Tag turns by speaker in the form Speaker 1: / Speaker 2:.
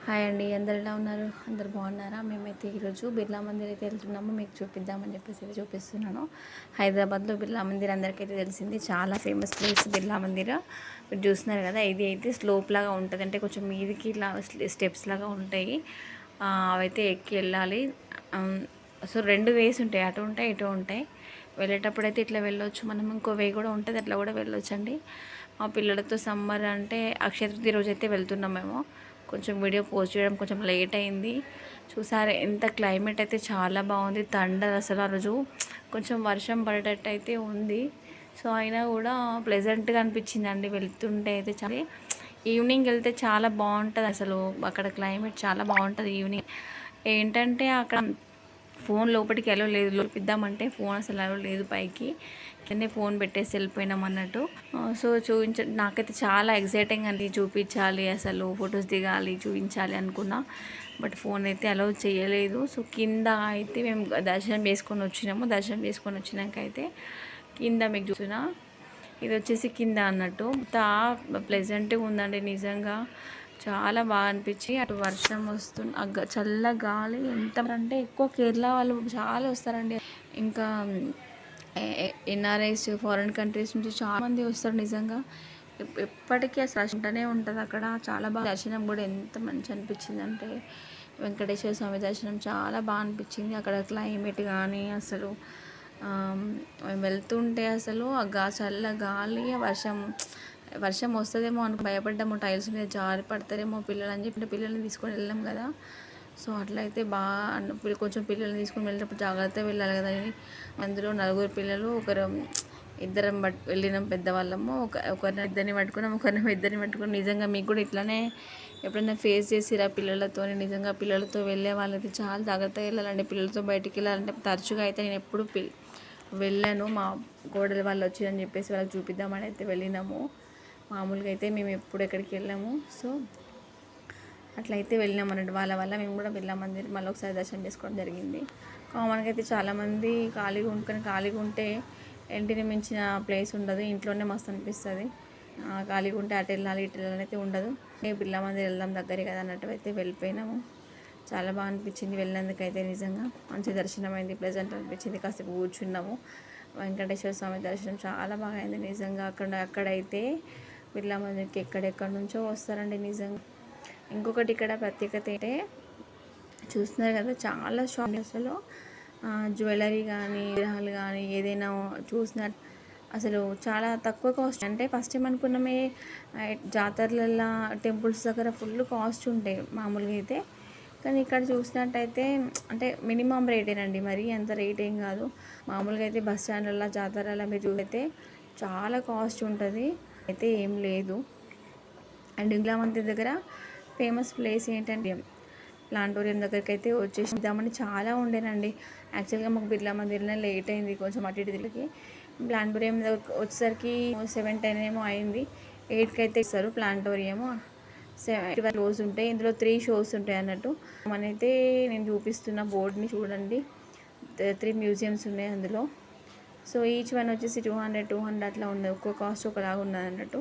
Speaker 1: Hi అండి, అందరు ఎలా ఉన్నారు? అందరు బాగున్నారా? మేమైతే ఈరోజు బిర్లా మందిర్ అయితే వెళ్తున్నాము. మీకు చూపిద్దామని చెప్పేసి అయితే చూపిస్తున్నాను. హైదరాబాద్లో బిర్లా మందిర్ అందరికైతే తెలిసింది, చాలా ఫేమస్ ప్లేస్ బిర్లా మందిర్. మీరు చూస్తున్నారు కదా, ఇది అయితే స్లోప్ లాగా ఉంటుంది, అంటే కొంచెం మీదికి ఇలా స్టెప్స్ లాగా ఉంటాయి. అవైతే ఎక్కి వెళ్ళాలి. సో 2 వేస్ ఉంటాయి, అటు ఉంటాయి ఇటు ఉంటాయి. వెళ్ళేటప్పుడు అయితే ఇట్లా వెళ్ళొచ్చు, మనం ఇంకో వే కూడా ఉంటుంది, అట్లా కూడా వెళ్ళొచ్చు అండి. మా పిల్లలతో సమ్మర్ అంటే అక్షయ తృతీయ రోజు అయితే వెళ్తున్నాం మేము. కొంచెం వీడియో పోస్ట్ చేయడం కొంచెం లేట్ అయింది. చూసారు ఎంత క్లైమేట్ అయితే చాలా బాగుంది. థండర్ అసలు ఆ రోజు కొంచెం వర్షం పడేటట్టు అయితే ఉంది. సో అయినా కూడా ప్లెజెంట్గా అనిపించింది అండి వెళ్తుంటే అయితే. చాలా ఈవినింగ్ వెళ్తే చాలా బాగుంటుంది అసలు, అక్కడ క్లైమేట్ చాలా బాగుంటుంది ఈవినింగ్. ఏంటంటే అక్కడ ఫోన్ లోపలికి ఎలా లేదు, లోపిద్దామంటే ఫోన్ అసలు ఎలా లేదు పైకి, కిందే ఫోన్ పెట్టేసి వెళ్ళిపోయినాం అన్నట్టు. సో నాకైతే చాలా ఎగ్జైటింగ్ అండి, చూపించాలి అసలు, ఫొటోస్ దిగాలి, చూపించాలి అనుకున్నా. బట్ ఫోన్ అయితే అలౌ చేయలేదు. సో కింద అయితే మేము దర్శనం చేసుకొని వచ్చినాము. దర్శనం చేసుకొని వచ్చినాక అయితే కింద మీకు చూసినా, ఇది వచ్చేసి కింద అన్నట్టు. ప్లెజెంట్గా ఉందండి నిజంగా, చాలా బాగా అనిపించి. అటు వర్షం వస్తుంది, చల్ల గాలి. ఎంత అంటే ఎక్కువ కేరళ వాళ్ళు చాలా వస్తారండి. ఇంకా ఎన్ఆర్ఐస్, ఫారిన్ కంట్రీస్ నుంచి చాలా మంది వస్తారు నిజంగా. ఎప్పటికీ అసలు ఉంటూనే ఉంటుంది అక్కడ. చాలా బాగా దర్శనం కూడా ఎంత మంచి అనిపించింది అంటే, వెంకటేశ్వర స్వామి దర్శనం చాలా బాగా అనిపించింది. అక్కడ క్లైమేట్ కానీ అసలు మేము వెళ్తుంటే అసలు చల్ల గాలి, వర్షం వస్తుందేమో అని భయపడ్డాము. టైల్స్ మీద జారి పడతారేమో పిల్లలు అని చెప్పి పిల్లల్ని తీసుకొని వెళ్ళాం కదా. సో అట్లయితే బాగా కొంచెం పిల్లల్ని తీసుకొని వెళ్ళేటప్పుడు జాగ్రత్తగా వెళ్ళాలి కదా అని. అందులో 4 పిల్లలు, ఇద్దరం వెళ్ళినాం పెద్దవాళ్ళము. ఇద్దరిని పట్టుకున్నాం, ఇద్దరిని పట్టుకున్నాం. నిజంగా మీకు కూడా ఇట్లానే ఎప్పుడైనా ఫేస్ చేసిరా పిల్లలతో? నిజంగా పిల్లలతో వెళ్ళే వాళ్ళైతే చాలా జాగ్రత్తగా వెళ్ళాలండి. పిల్లలతో బయటికి వెళ్ళాలంటే తరచుగా అయితే నేను ఎప్పుడు వెళ్ళాను. మా కోడలి వాళ్ళు వచ్చిరని చెప్పేసి వాళ్ళకి చూపిద్దామని అయితే వెళ్ళినాము. మామూలుగా అయితే మేము ఎప్పుడు ఎక్కడికి వెళ్ళాము. సో అట్లయితే వెళ్ళినాం అన్నట్టు. వాళ్ళ వల్ల మేము కూడా బిర్లా మందిర్ మళ్ళీ ఒకసారి దర్శనం చేసుకోవడం జరిగింది. కామన్గా అయితే చాలామంది ఖాళీగా ఉంటే ఇంటిని మించిన ప్లేస్ ఉండదు, ఇంట్లోనే మస్తు అనిపిస్తుంది. ఖాళీగా ఉంటే అటు వెళ్ళాలి ఇటు వెళ్ళాలి అయితే ఉండదు. బిర్లా మందిర్ వెళ్దాం దగ్గరే కదా అన్నట్టు అయితే వెళ్ళిపోయినాము. చాలా బాగా అనిపించింది వెళ్ళినందుకైతే. నిజంగా మంచి దర్శనం అయింది, ప్లెజెంట్ అనిపించింది. కాసేపు కూర్చున్నాము. వెంకటేశ్వర స్వామి దర్శనం చాలా బాగా అయింది నిజంగా. అక్కడైతే బిర్లా మందిర్కి ఎక్కడెక్కడి నుంచో వస్తారండి నిజంగా. ఇంకొకటి ఇక్కడ ప్రత్యేకత ఏంటంటే, చూస్తున్నారు కదా చాలా షాప్స్లో జ్యువెలరీ కానీ విగ్రహాలు కానీ ఏదైనా చూసినట్టు అసలు చాలా తక్కువ కాస్ట్. అంటే ఫస్ట్ ఏమనుకున్నామే, జాతరలలో టెంపుల్స్ దగ్గర ఫుల్ కాస్ట్ ఉంటాయి మామూలుగా అయితే. కానీ ఇక్కడ చూసినట్టయితే అంటే మినిమం రేటేనండి, మరి అంత రేట్ ఏం కాదు. మామూలుగా అయితే బస్ స్టాండ్లలో జాతరలో మీరు చూస్తే చాలా కాస్ట్ ఉంటుంది, అయితే ఏం లేదు. అండ్ బిర్లా మందిర్ దగ్గర ఫేమస్ ప్లేస్ ఏంటంటే ప్లాంటోరియం దగ్గరికి అయితే వచ్చేసిద్దామని చాలా ఉండేనండి. యాక్చువల్గా మాకు బిర్లా మందిర్లో లేట్ అయింది కొంచెం, అటు ఇటు తిరిగి. ప్లాంటోరియం దగ్గర వచ్చేసరికి 7-10 ఏమో అయింది. 8కి అయితే ఇస్తారు ప్లాంటోరియము. 7 క్లోజ్ ఉంటాయి. ఇందులో 3 షోస్ ఉంటాయి అన్నట్టు. మనైతే నేను చూపిస్తున్న బోర్డుని చూడండి, 3 మ్యూజియంస్ ఉన్నాయి అందులో. సో ఈచ్ వన్ వచ్చేసి 200 అట్లా ఉన్నది, ఒక్కో కాస్ట్ ఒకలాగా ఉన్నది అన్నట్టు.